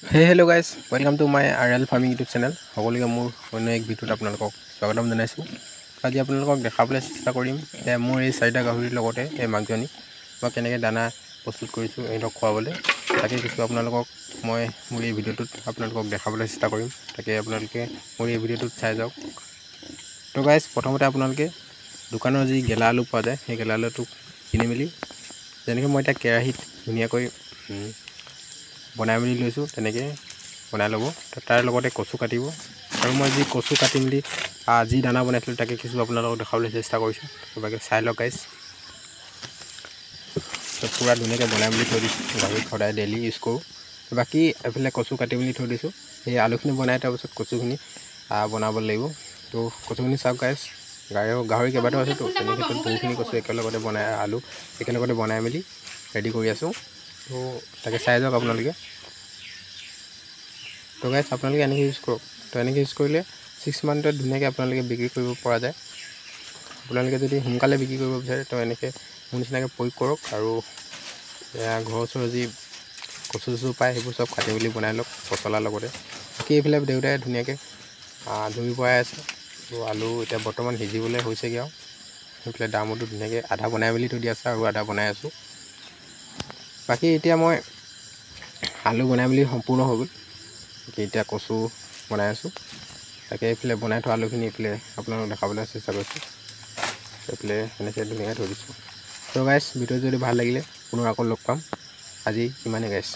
Hello guys, welcome to my RL Farming YouTube channel. সকলোকে মোৰ অন্য এক ভিডিঅ'ত আপোনালোকক স্বাগতম জনাইছোঁ। আজি আপোনালোকক দেখাবলৈ চেষ্টা কৰিম যে মোৰ এই চাৰিটা গাহৰিৰ লগতে এই মাকজনী মই কেনেকৈ দানা প্ৰস্তুত কৰিছোঁ এইবিলাক খুৱাবলৈ। তাকে কিছু আপোনালোকক মই মোৰ এই ভিডিঅ'টোত আপোনালোকক দেখাবলৈ চেষ্টা কৰিম। তাকে আপোনালোকে মোৰ এই ভিডিঅ'টোত চাই যাওক। তো গাইজ প্ৰথমতে আপোনালোকে দোকানৰ যি গেলা আলু পোৱা যায় সেই গেলা আলুটো কিনি মেলি যেনেকৈ মই এতিয়া কেৰাহীত ধুনীয়াকৈ বনাই মেলি লৈছোঁ তেনেকৈ বনাই ল'ব। তাৰ লগতে কচু কাটিব আৰু মই যি কচু কাটি মেলি যি দানা বনাইছিলোঁ তাকে কিছু আপোনালোকক দেখাবলৈ চেষ্টা কৰিছোঁ। বাকী চাই লওক গাইজ। পূৰা ধুনীয়াকৈ বনাই মেলি থৈ দিছোঁ, গাহৰিক সদায় ডেইলি ইউজ কৰোঁ। বাকী এইফালে কচু কাটি মেলি থৈ দিছোঁ। সেই আলুখিনি বনাই তাৰপিছত কচুখিনি বনাব লাগিব। তো কচুখিনি চাওক গাইজ, গাহৰি কেইবাটাও আছেতো তেনে ক্ষেত্ৰত বহুখিনি কচু একেলগতে বনাই একেলগতে বনাই মেলি ৰেডি কৰি আছোঁ। তো তাকে চাই যাওক আপোনালোকে। তো গাইজ আপোনালোকে এনেকৈ ইউজ কৰক। তো এনেকৈ ইউজ কৰিলে 6 মান্থত ধুনীয়াকৈ আপোনালোকে বিক্ৰী কৰিব পৰা যায়। আপোনালোকে যদি সোনকালে বিক্ৰী কৰিব বিচাৰে তো এনেকৈ মোৰ নিচিনাকৈ প্ৰয়োগ কৰক আৰু ঘৰৰ ওচৰৰ যি কচু চচু পায় সেইবোৰ চব কাটি মেলি বনাই লওক পচলাৰ লগতে। বাকী এইফালে দেউতাই ধুনীয়াকৈ ধুই পৰাই আছে। তো আলু এতিয়া বৰ্তমান সিজিবলৈ হৈছেগৈ আৰু সেইফালে দামতো ধুনীয়াকৈ আধা বনাই মেলি থৈ দি আছে আৰু আধা বনাই আছোঁ। বাকী এতিয়া মই আলু বনাই মেলি সম্পূৰ্ণ হৈ গ'ল। এতিয়া কচু বনাই আছোঁ। তাকে এইফালে বনাই থোৱা আলুখিনি এইফালে আপোনালোকক দেখাবলৈ চেষ্টা কৰিছোঁ। এইফালে এনেকৈ ধুনীয়াকৈ থৈ দিছোঁ। তো গাইজ ভিডিঅ' যদি ভাল লাগিলে পুনৰ আকৌ লগ পাম। আজি ইমানেই গাইজ।